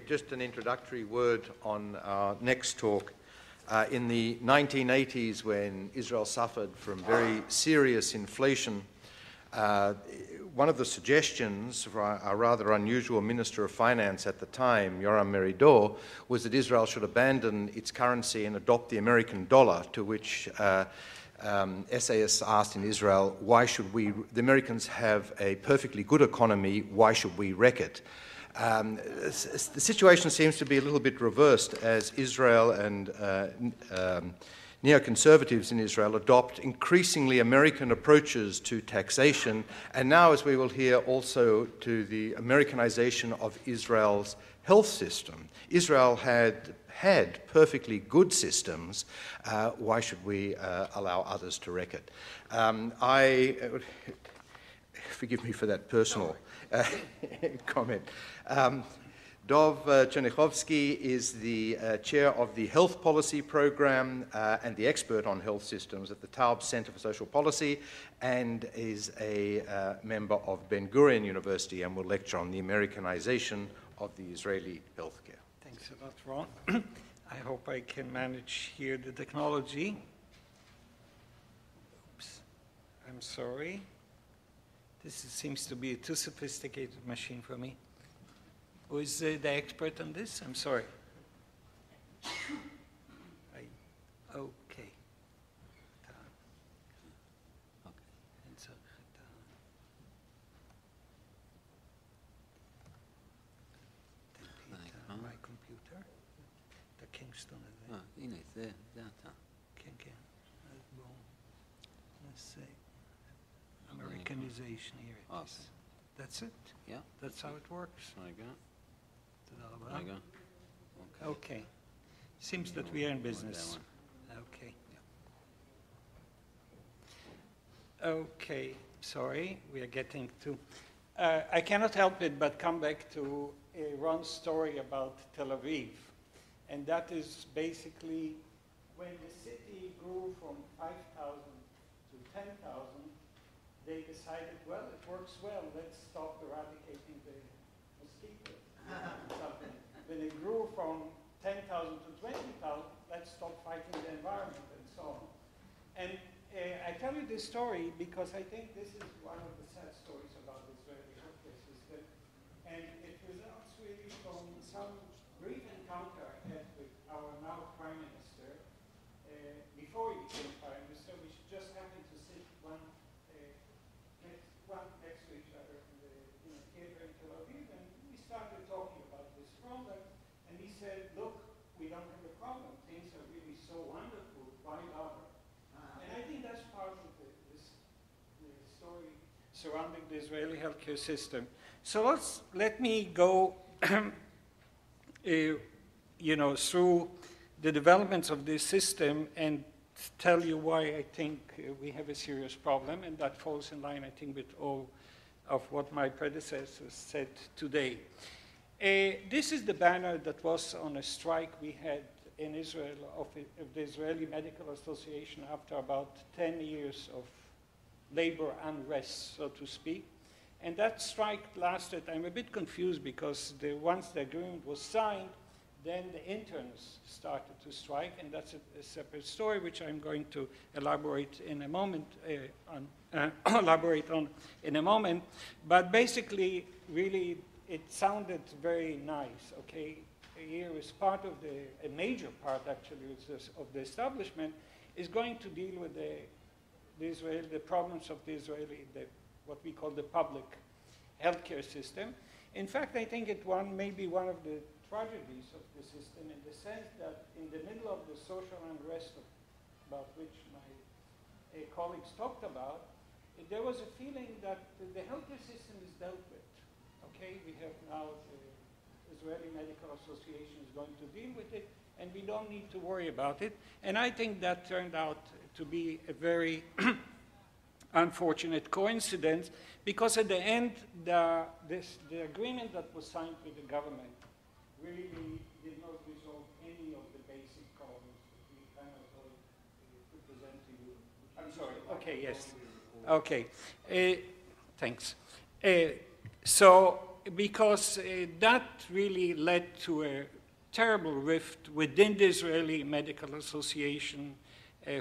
Just an introductory word on our next talk. In the 1980s, when Israel suffered from very serious inflation, one of the suggestions for our rather unusual Minister of Finance at the time, Yoram Meridor, was that Israel should abandon its currency and adopt the American dollar, to which essayists asked in Israel, why should we, the Americans have a perfectly good economy, why should we wreck it? The situation seems to be a little bit reversed as Israel and neoconservatives in Israel adopt increasingly American approaches to taxation, and now, as we will hear, also to the Americanization of Israel's health system. Israel had perfectly good systems. Why should we allow others to wreck it? Forgive me for that personal comment. Dov Chernichovsky is the chair of the Health Policy Program and the expert on health systems at the Taub Center for Social Policy, and is a member of Ben-Gurion University and will lecture on the Americanization of the Israeli healthcare. Thanks a lot, Ron. I hope I can manage here the technology. Oops, I'm sorry. This seems to be a too sophisticated machine for me. Who is the expert on this? I'm sorry. Okay. My computer. The Kingston is there. הנה, זה אתה. כן. Let's say Americanization here. It is. That's it? Yeah. That's how it works? רגע. Okay. Seems that we are in business. Okay. Okay. Sorry, we are getting to... I cannot help it but come back to Ron's story about Tel Aviv. And that is basically when the city grew from 5,000 to 10,000, they decided, well, it works well, let's stop eradicating the mosquitoes. When it grew from 10,000 to 20,000, let's stop fighting the environment and so on. And I tell you this story because I think this is one of the sad stories about the Israeli healthcare system. And it results really from some brief encounter I had with our now Prime Minister. Before he became Prime Minister, we just happened to sit one next to each other in a theater in Tel Aviv, and we started talking about this problem. And he said, look, we don't have a problem. Things are really so wonderful. Why bother? And I think that's part of the story surrounding the Israeli healthcare system. So let me go through the developments of this system and tell you why I think we have a serious problem, and that falls in line, I think, with all of what my predecessors said today. This is the banner that was on a strike we had in Israel of the Israeli Medical Association after about 10 years of labor unrest, so to speak. And that strike lasted, I'm a bit confused because once the agreement was signed, then the interns started to strike, and that's a separate story which I'm going to elaborate in a moment in a moment. But basically, really, it sounded very nice. Okay, here is part of a major part actually of the establishment is going to deal with the problems of the Israeli, what we call the public healthcare system. In fact, I think may be one of the tragedies of the system in the sense that in the middle of the social unrest about which my colleagues talked about, there was a feeling that the healthcare system is dealt with. Okay, we have now the Israeli Medical Association is going to deal with it, and we don't need to worry about it. And I think that turned out to be a very unfortunate coincidence, because at the end, the agreement that was signed with the government really did not resolve any of the basic problems that we kind of could present to you. I'm sorry. Okay, yes. Okay. Thanks. So because that really led to a terrible rift within the Israeli Medical Association,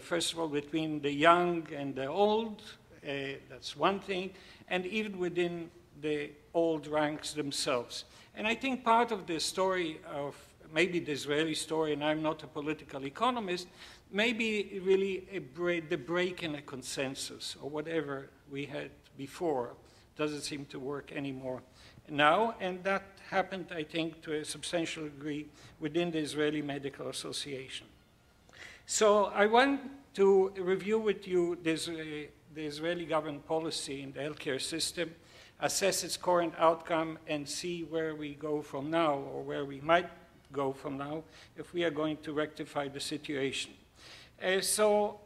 first of all between the young and the old, that's one thing, and even within the old ranks themselves. And I think part of the story of, maybe the Israeli story, and I'm not a political economist, maybe really the break in a consensus, or whatever we had before doesn't seem to work anymore now, and that happened, I think, to a substantial degree within the Israeli Medical Association. So I want to review with you the Israeli government policy in the healthcare system, assess its current outcome, and see where we go from now, or where we might go from now, if we are going to rectify the situation. So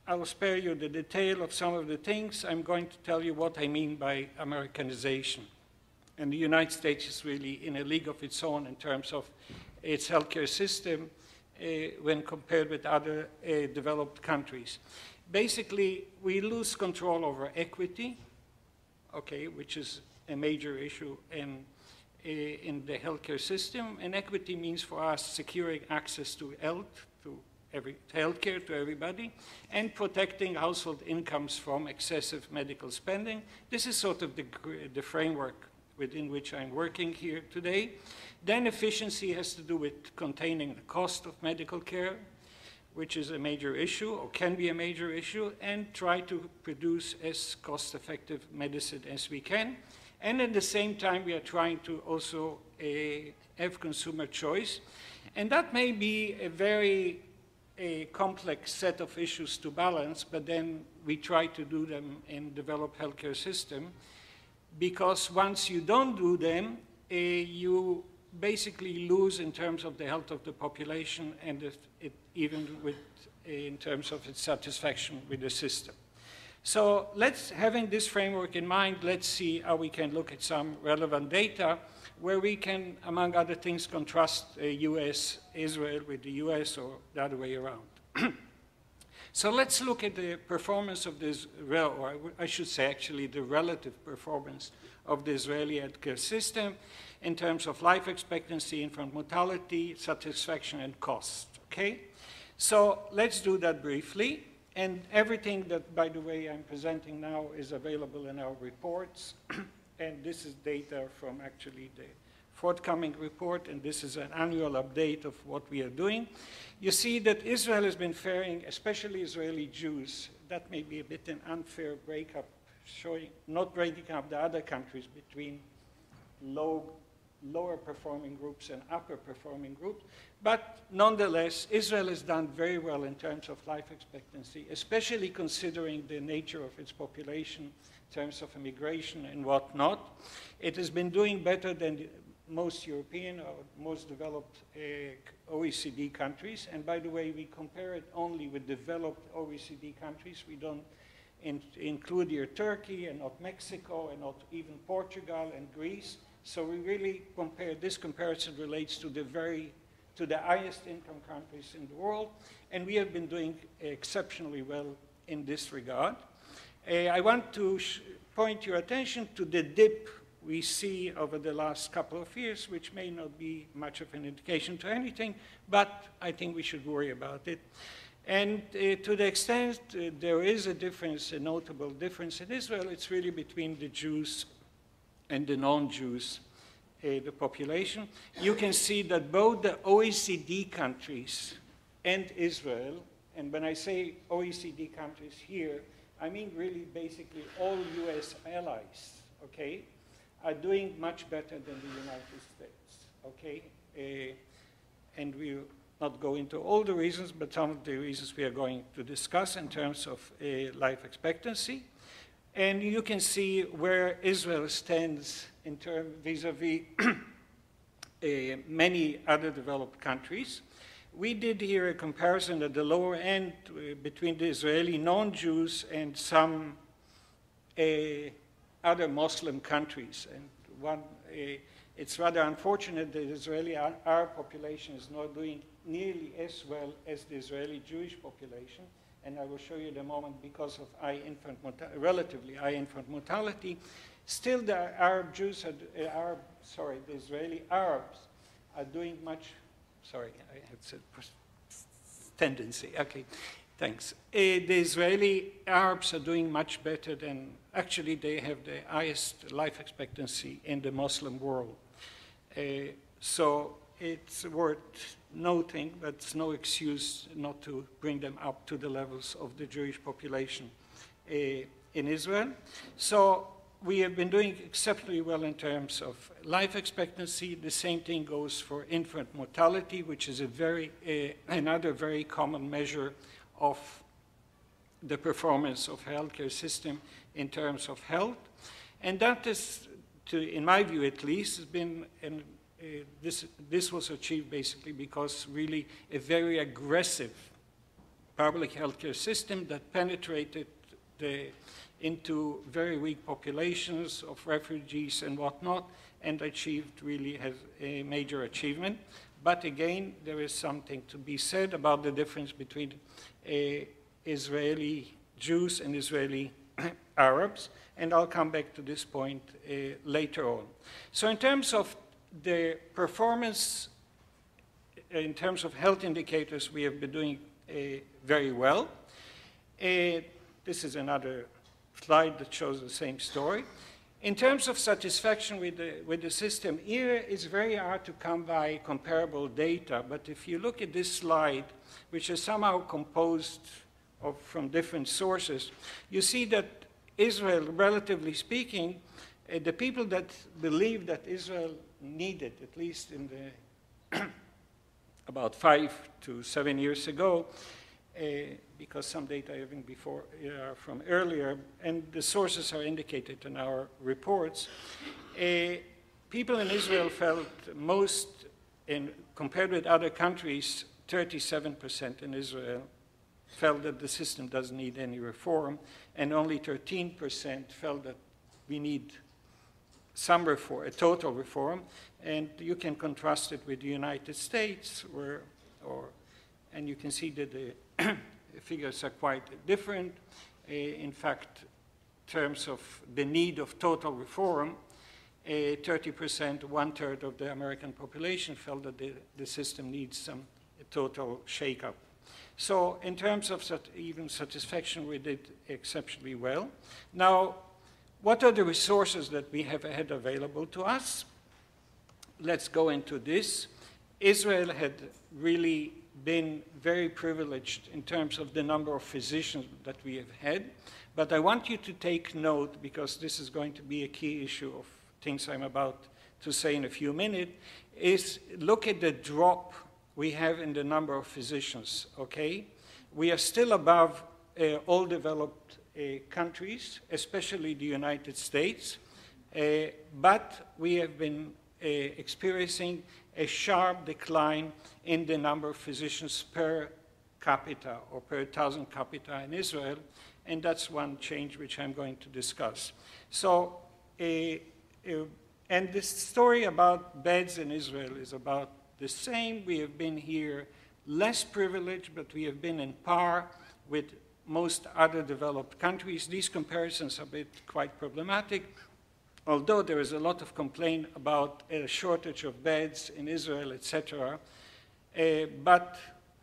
I will spare you the detail of some of the things. I'm going to tell you what I mean by Americanization. And the United States is really in a league of its own in terms of its healthcare system when compared with other developed countries. Basically, we lose control over equity, okay, which is a major issue in the healthcare system. And equity means for us securing access to healthcare to everybody, and protecting household incomes from excessive medical spending. This is sort of the framework within which I'm working here today. Then efficiency has to do with containing the cost of medical care, which is a major issue, or can be a major issue, and try to produce as cost-effective medicine as we can. And at the same time, we are trying to also have consumer choice. And that may be a very complex set of issues to balance, but then we try to do them in developed healthcare system, because once you don't do them, you basically lose in terms of the health of the population, and even in terms of its satisfaction with the system. So having this framework in mind, let's see how we can look at some relevant data where we can, among other things, contrast Israel with the US, or the other way around. So let's look at the performance of this, or I should say actually the relative performance of the Israeli healthcare system in terms of life expectancy, infant mortality, satisfaction, and cost, okay? So let's do that briefly. And everything that, by the way, I'm presenting now is available in our reports. And this is data from actually the forthcoming report, and this is an annual update of what we are doing. You see that Israel has been faring, especially Israeli Jews, that may be a bit an unfair breakup, not breaking up the other countries between lower performing groups and upper performing groups, but nonetheless, Israel has done very well in terms of life expectancy, especially considering the nature of its population in terms of immigration and whatnot. It has been doing better than most European or most developed OECD countries. And by the way, we compare it only with developed OECD countries. We don't include here Turkey and not Mexico and not even Portugal and Greece. So we really compare, this comparison relates to the highest income countries in the world. And we have been doing exceptionally well in this regard. I want to point your attention to the dip we see over the last couple of years, which may not be much of an indication to anything, but I think we should worry about it. And to the extent there is a difference, a notable difference in Israel, it's really between the Jews and the non-Jews, the population. You can see that both the OECD countries and Israel, and when I say OECD countries here, I mean really basically all US allies, okay, are doing much better than the United States, okay? And we'll not go into all the reasons, but some of the reasons we are going to discuss in terms of life expectancy. And you can see where Israel stands in terms vis-a-vis many other developed countries. We did here a comparison at the lower end between the Israeli non-Jews and some other Muslim countries. And it's rather unfortunate that the Israeli Arab population is not doing nearly as well as the Israeli Jewish population. and I will show you in a moment, because of relatively high infant mortality. Still, the the Israeli Arabs are doing much. Sorry, I had said tendency. Okay, thanks. The Israeli Arabs are doing much better than, actually they have the highest life expectancy in the Muslim world. So it's worth noting, but it's no excuse not to bring them up to the levels of the Jewish population in Israel. So we have been doing exceptionally well in terms of life expectancy. The same thing goes for infant mortality, which is another very common measure of the performance of healthcare system in terms of health. And that is, in my view at least, has been, this was achieved basically because really a very aggressive public healthcare system that penetrated into very weak populations of refugees and whatnot, and achieved really has a major achievement. But again, there is something to be said about the difference between Israeli Jews and Israeli Arabs, and I'll come back to this point later on. So in terms of the performance, in terms of health indicators, we have been doing very well. This is another slide that shows the same story. In terms of satisfaction with the system, here it's very hard to come by comparable data, but if you look at this slide, which is somehow composed from different sources, you see that Israel, relatively speaking, the people that believe that Israel needed, at least in the about 5 to 7 years ago, because some data even before from earlier, and the sources are indicated in our reports. People in Israel felt most, compared with other countries, 37% in Israel felt that the system doesn't need any reform, and only 13% felt that we need some reform, a total reform, and you can contrast it with the United States, and you can see that the figures are quite different. In fact, in terms of the need of total reform, 30%, 1/3 of the American population felt that the system needs some total shakeup. So in terms of even satisfaction, we did exceptionally well. Now, what are the resources that we have had available to us? Let's go into this. Israel had really been very privileged in terms of the number of physicians that we have had. But I want you to take note, because this is going to be a key issue of things I'm about to say in a few minutes, is look at the drop we have in the number of physicians, okay? We are still above all developed countries, especially the United States, but we have been experiencing a sharp decline in the number of physicians per capita or per 1,000 capita in Israel, and that's one change which I'm going to discuss. So, and this story about beds in Israel is about the same. We have been here less privileged, but we have been in par with most other developed countries. These comparisons are quite problematic, although there is a lot of complaint about a shortage of beds in Israel, etc. But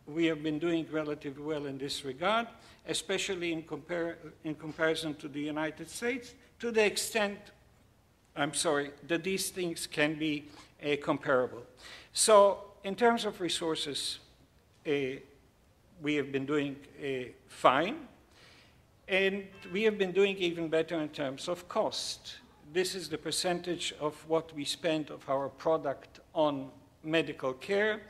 we have been doing relatively well in this regard, especially in comparison to the United States, to the extent, that these things can be comparable. So in terms of resources, we have been doing fine, and we have been doing even better in terms of cost. This is the percentage of what we spend of our product on medical care.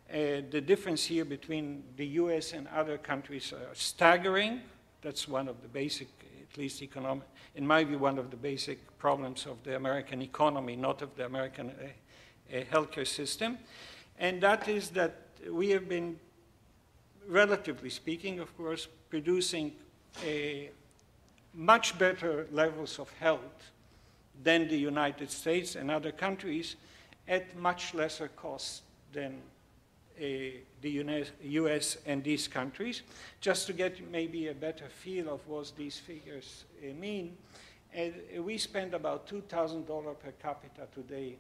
The difference here between the US and other countries are staggering. That's one of the basic, at least economic, in my view, one of the basic problems of the American economy, not of the American healthcare system. And that is that we have been, relatively speaking, of course, producing much better levels of health than the United States and other countries at much lesser cost than the US and these countries, just to get maybe a better feel of what these figures mean. We spend about $2,000 per capita today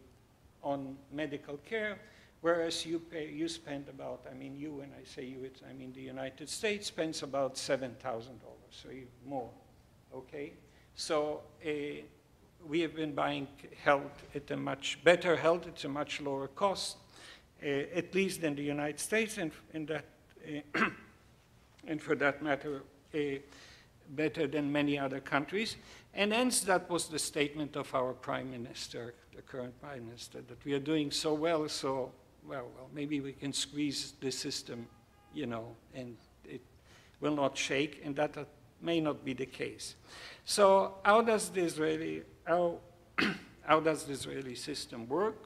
on medical care, whereas you spend about, I mean you, when I say you, I mean the United States spends about $7,000, so more, okay? So we have been buying health at a much better health, it's a much lower cost, at least in the United States, and and for that matter, better than many other countries. And hence, that was the statement of our Prime Minister, the current Prime Minister, that we are doing so well, so, well, maybe we can squeeze the system, you know, and it will not shake, and that may not be the case. So how does the Israeli, how does the Israeli system work?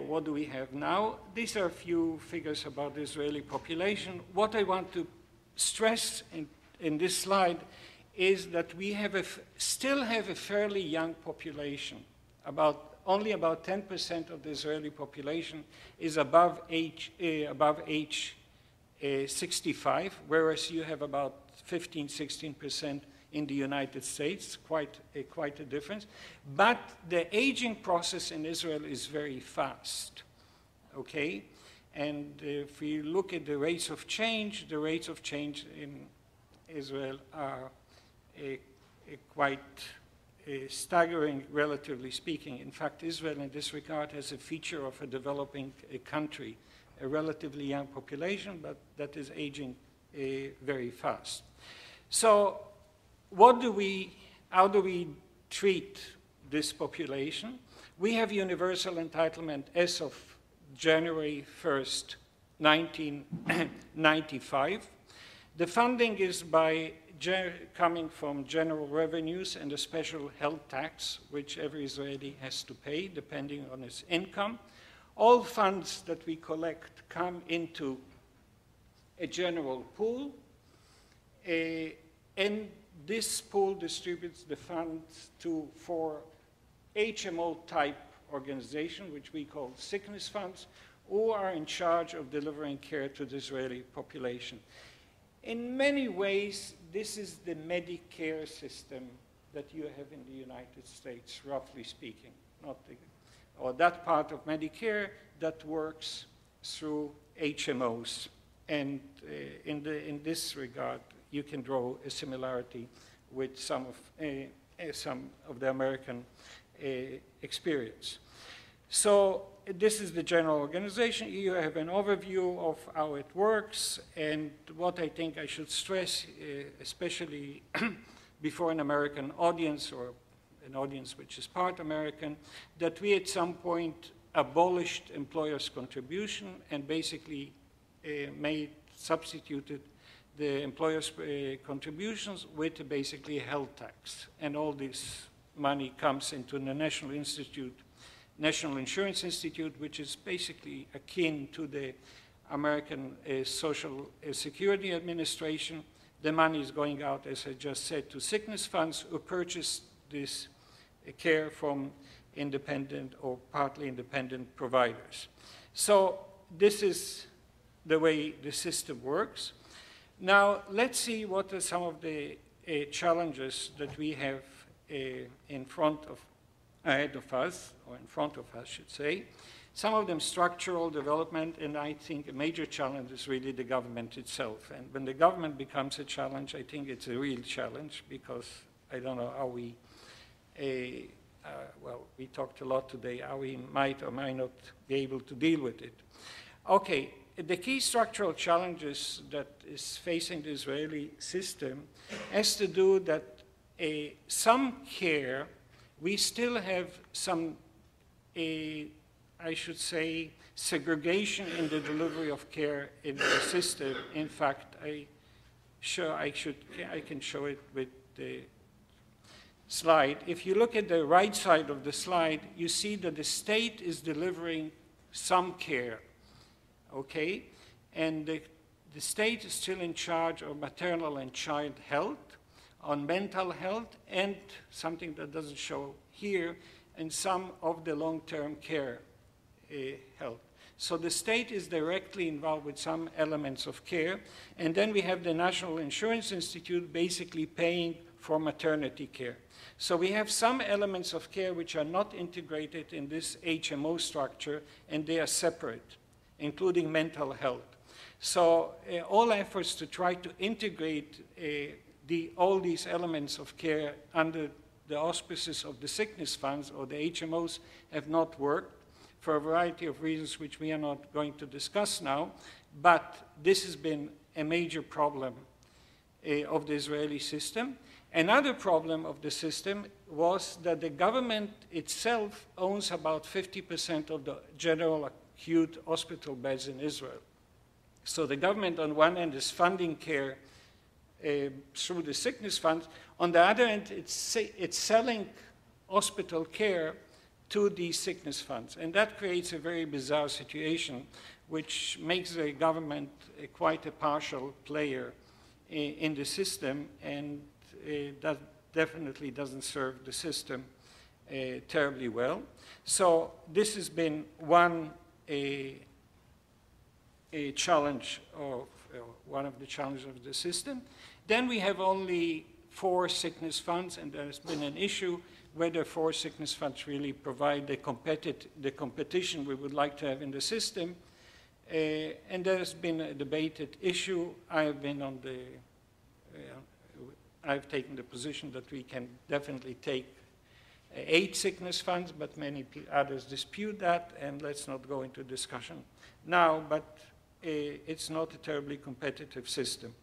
What do we have now? These are a few figures about the Israeli population. What I want to stress in this slide is that we have still have a fairly young population. Only about 10% of the Israeli population is above age 65, whereas you have about 15, 16% in the United States, quite a difference. But the aging process in Israel is very fast, okay? And if we look at the rates of change in Israel are quite staggering, relatively speaking. In fact, Israel in this regard has a feature of a developing country, a relatively young population, but that is aging very fast. So how do we treat this population? We have universal entitlement as of January 1st, 1995. The funding is coming from general revenues and a special health tax, which every Israeli has to pay, depending on his income. All funds that we collect come into a general pool, and this pool distributes the funds for HMO-type organization, which we call sickness funds, who are in charge of delivering care to the Israeli population. In many ways, this is the Medicare system that you have in the United States, roughly speaking, or that part of Medicare that works through HMOs. And in this regard, you can draw a similarity with some of the American experience. So this is the general organization. You have an overview of how it works, and what I think I should stress, especially before an American audience or an audience which is part American, that we at some point abolished employers' contribution and basically substituted the employers' contributions with basically a health tax. And all this money comes into the National Insurance Institute, which is basically akin to the American Social Security Administration. The money is going out, as I just said, to sickness funds who purchase this care from independent or partly independent providers. So this is the way the system works. Now, let's see what are some of the challenges that we have ahead of us, or in front of us, should say. Some of them structural development, and I think a major challenge is really the government itself. And when the government becomes a challenge, I think it's a real challenge, because I don't know how we, well, we talked a lot today, how we might or might not be able to deal with it. Okay, the key structural challenges that is facing the Israeli system has to do that some care, we still have some, I should say, segregation in the delivery of care in the system. In fact, I can show it with the slide. If you look at the right side of the slide, you see that the state is delivering some care, okay? And the state is still in charge of maternal and child health, on mental health, and something that doesn't show here, and some of the long-term care health. So the state is directly involved with some elements of care. And then we have the National Insurance Institute basically paying for maternity care. So we have some elements of care which are not integrated in this HMO structure, and they are separate, including mental health. So all efforts to try to integrate all these elements of care under the auspices of the sickness funds or the HMOs have not worked for a variety of reasons which we are not going to discuss now, but this has been a major problem of the Israeli system. Another problem of the system was that the government itself owns about 50% of the general acute hospital beds in Israel. So the government on one end is funding care through the sickness funds. On the other end, it's selling hospital care to these sickness funds. And that creates a very bizarre situation, which makes the government quite a partial player in the system, and that definitely doesn't serve the system terribly well. So this has been one a challenge of one of the challenges of the system. Then we have only 4 sickness funds, and there's been an issue whether 4 sickness funds really provide the competition we would like to have in the system. And there's been a debated issue. I've taken the position that we can definitely take 8 sickness funds, but many others dispute that, and let's not go into discussion now, but it's not a terribly competitive system.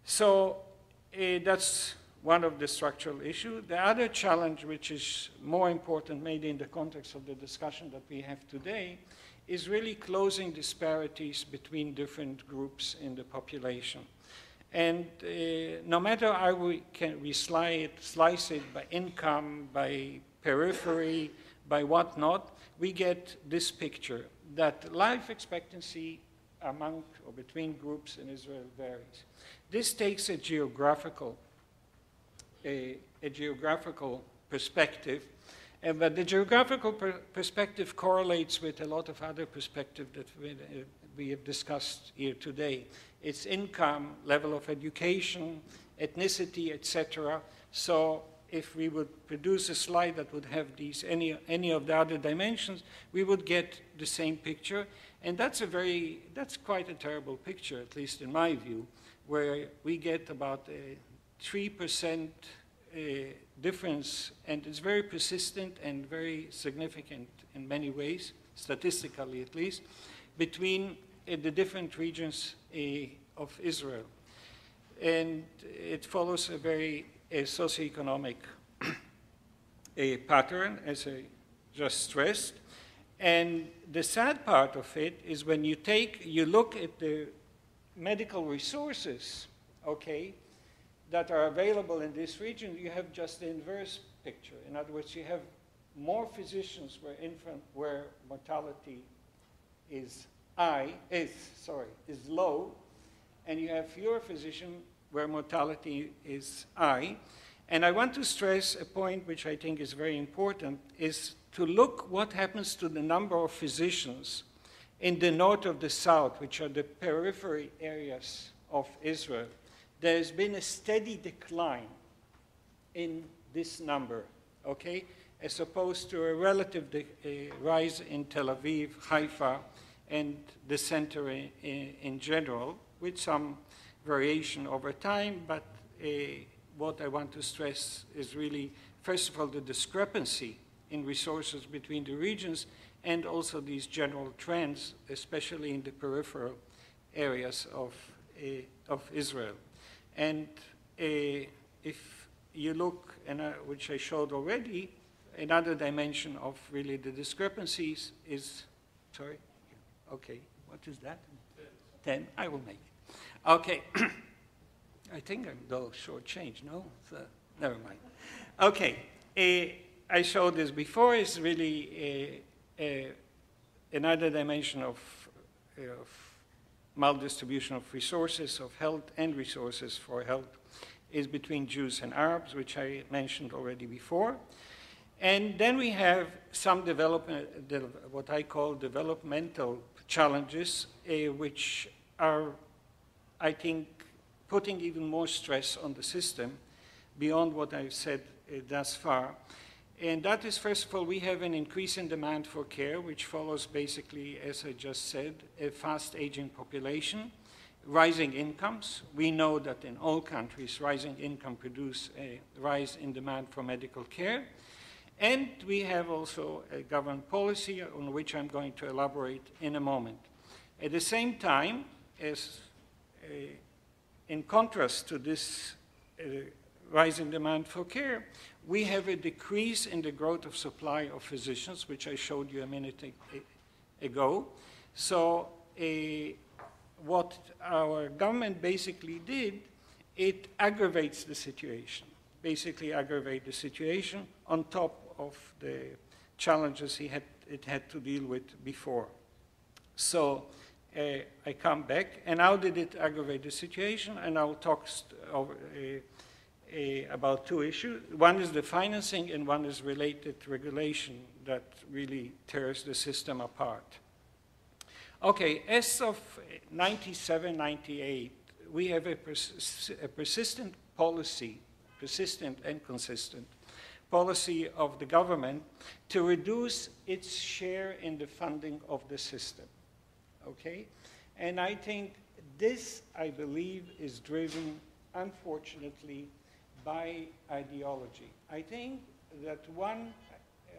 So that's one of the structural issues. The other challenge, which is more important maybe in the context of the discussion that we have today, is really closing disparities between different groups in the population. And no matter how we slice it by income, by periphery, by whatnot, we get this picture that life expectancy among or between groups in Israel varies. This takes a geographical perspective, but the geographical perspective correlates with a lot of other perspectives that we have discussed here today. It's income, level of education, ethnicity, etc. So if we would produce a slide that would have these any of the other dimensions, we would get the same picture. And that's quite a terrible picture, at least in my view, where we get about a 3% difference, and it's very persistent and very significant in many ways, statistically at least, between the different regions of Israel. And it follows a very socioeconomic pattern, as I just stressed. And the sad part of it is when you look at the medical resources, okay, that are available in this region, you have just the inverse picture. In other words, you have more physicians where mortality is low, and you have fewer physicians where mortality is high. And I want to stress a point which I think is very important, is to look what happens to the number of physicians in the north of the south, which are the periphery areas of Israel. There has been a steady decline in this number, okay, as opposed to a relative rise in Tel Aviv, Haifa, and the center in general, with some variation over time. But what I want to stress is really, first of all, the discrepancy in resources between the regions, and also these general trends, especially in the peripheral areas of Israel. And if you look, which I showed already, another dimension of really the discrepancies is, sorry, okay, what is that? 10, I will make it. Okay, I think I'm though shortchanged, no? So, never mind. Okay, I showed this before, is really another dimension of maldistribution of resources, of health and resources for health, is between Jews and Arabs, which I mentioned already before. And then we have some what I call developmental challenges, which are, I think, putting even more stress on the system beyond what I've said thus far. And that is, first of all, we have an increase in demand for care, which follows basically, as I just said, a fast aging population, rising incomes. We know that in all countries, rising income produce a rise in demand for medical care. And we have also a government policy on which I'm going to elaborate in a moment. At the same time, in contrast to this rising demand for care, we have a decrease in the growth of supply of physicians, which I showed you a minute ago. So what our government basically did, it aggravates the situation, basically aggravate the situation on top of the challenges it had to deal with before. So I come back, and how did it aggravate the situation? And I'll talk about two issues. One is the financing, and one is related regulation that really tears the system apart. Okay, as of 97, 98, we have a persistent policy, persistent and consistent policy of the government to reduce its share in the funding of the system, okay? And I think this, I believe, is driven, unfortunately, by ideology. I think that one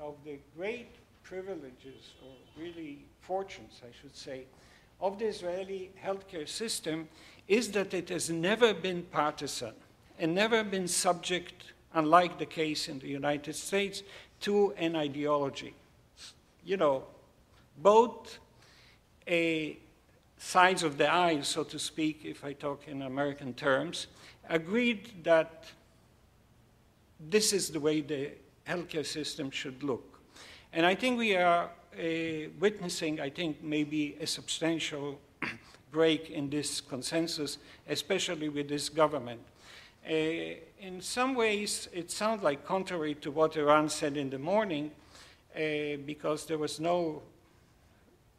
of the great privileges, or really fortunes, I should say, of the Israeli healthcare system is that it has never been partisan and never been subject, unlike the case in the United States, to an ideology. You know, both sides of the aisle, so to speak, if I talk in American terms, agreed that this is the way the healthcare system should look. And I think we are witnessing, I think, maybe a substantial break in this consensus, especially with this government. In some ways, it sounds like contrary to what Iran said in the morning, because there was no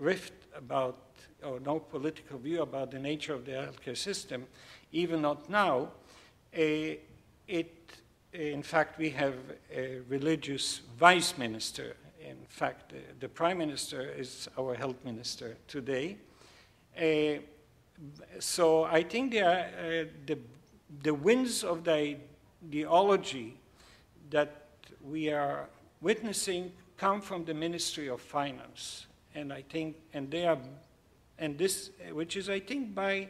rift about, or no political view about the nature of the healthcare system, even not now. In fact, we have a religious vice minister. In fact, the prime minister is our health minister today. So I think the winds of the ideology that we are witnessing come from the Ministry of Finance, and I think, which is, I think, by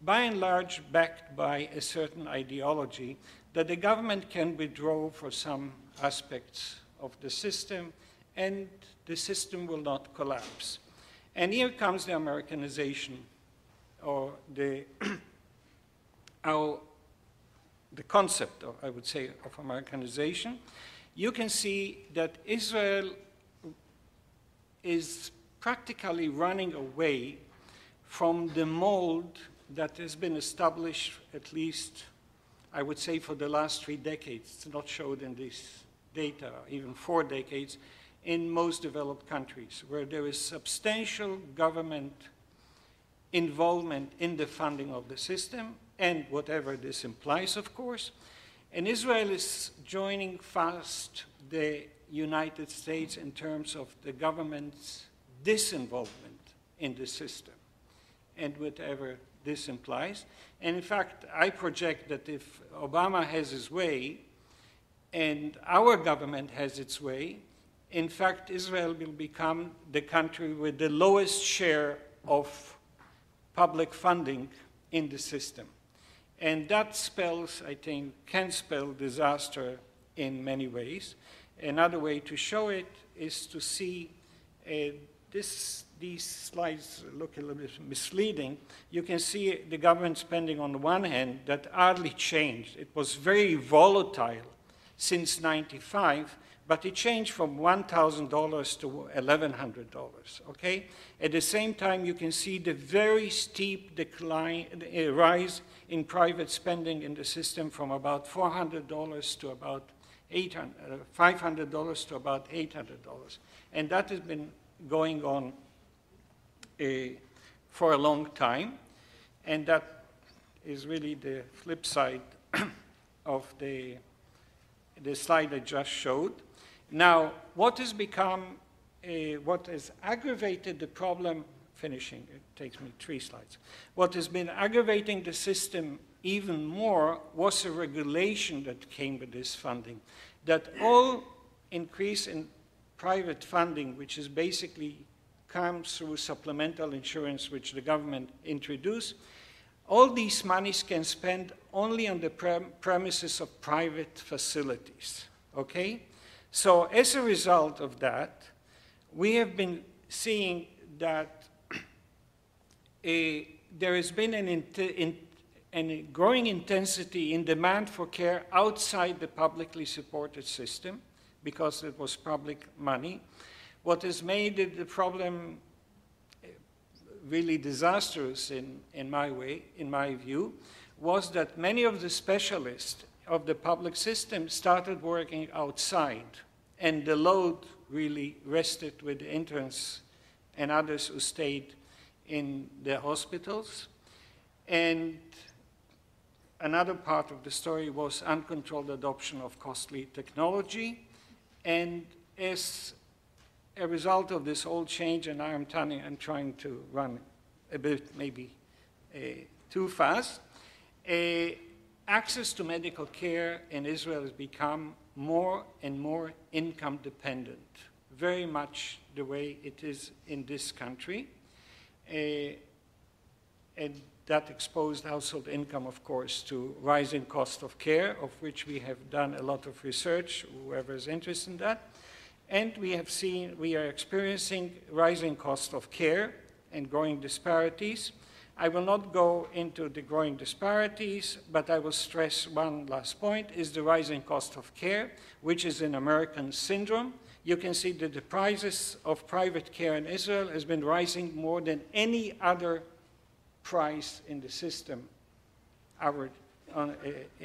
and large backed by a certain ideology that the government can withdraw for some aspects of the system, and the system will not collapse. And here comes the Americanization, or the concept, I would say, of Americanization. You can see that Israel is practically running away from the mold that has been established, at least, I would say, for the last 3 decades. It's not showed in this data, even 4 decades, in most developed countries, where there is substantial government involvement in the funding of the system, and whatever this implies, of course. And Israel is joining fast the United States in terms of the government's disinvolvement in the system, and whatever this implies. And in fact, I project that if Obama has his way, and our government has its way, in fact, Israel will become the country with the lowest share of public funding in the system. And that spells, I think, can spell disaster in many ways. Another way to show it is to see these slides look a little bit misleading. You can see the government spending on the one hand that hardly changed. It was very volatile since 95, but it changed from $1,000 to $1,100, okay? At the same time, you can see the very steep rise in private spending in the system from about $400 to about $500 to about $800. And that has been going on for a long time. And that is really the flip side of the slide I just showed. Now, what has become, what has aggravated the problem, finishing, it takes me 3 slides. What has been aggravating the system even more was a regulation that came with this funding, that all increase in private funding, which is basically comes through supplemental insurance, which the government introduced, all these monies can spend only on the premises of private facilities, okay? So as a result of that, we have been seeing that there has been a growing intensity in demand for care outside the publicly supported system because it was public money. What has made the problem really disastrous in my view, was that many of the specialists of the public system started working outside, and the load really rested with the interns and others who stayed in the hospitals. And another part of the story was uncontrolled adoption of costly technology. And as a result of this whole change, and I'm trying to run a bit maybe too fast, access to medical care in Israel has become more and more income dependent, very much the way it is in this country. And that exposed household income, of course, to rising cost of care, of which we have done a lot of research, whoever is interested in that. And we are experiencing rising cost of care and growing disparities. I will not go into the growing disparities, but I will stress one last point, is the rising cost of care, which is an American syndrome. You can see that the prices of private care in Israel has been rising more than any other price in the system. On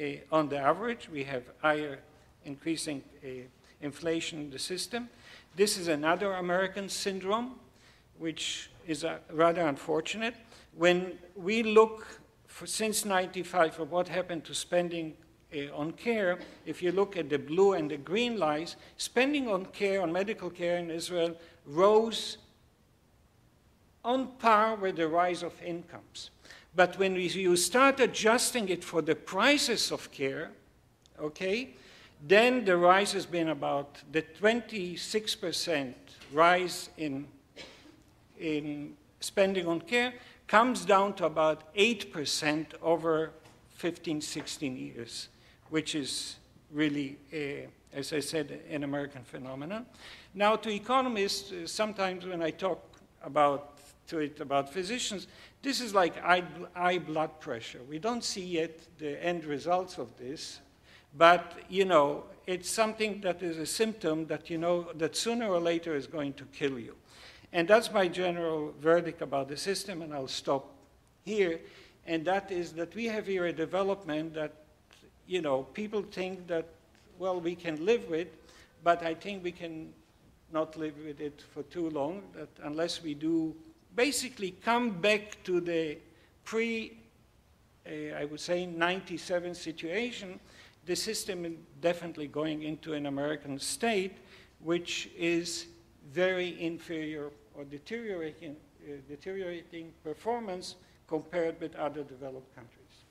the average, we have higher increasing inflation in the system. This is another American syndrome, which is rather unfortunate. When we look since '95 for what happened to spending on care, if you look at the blue and the green lines, spending on care, on medical care in Israel rose on par with the rise of incomes. But when you start adjusting it for the prices of care, okay, then the rise has been about the 26% rise in spending on care comes down to about 8% over 15, 16 years, which is really, as I said, an American phenomenon. Now, to economists, sometimes when I talk about physicians, this is like high blood pressure. We don't see yet the end results of this, but, you know, it's something that is a symptom that, you know, that sooner or later is going to kill you. And that's my general verdict about the system, and I'll stop here. And that is that we have here a development that, you know, people think that, well, we can live with, but I think we can not live with it for too long, that unless we do basically come back to the I would say, 97 situation, the system is definitely going into an American state, which is very inferior or deteriorating performance compared with other developed countries.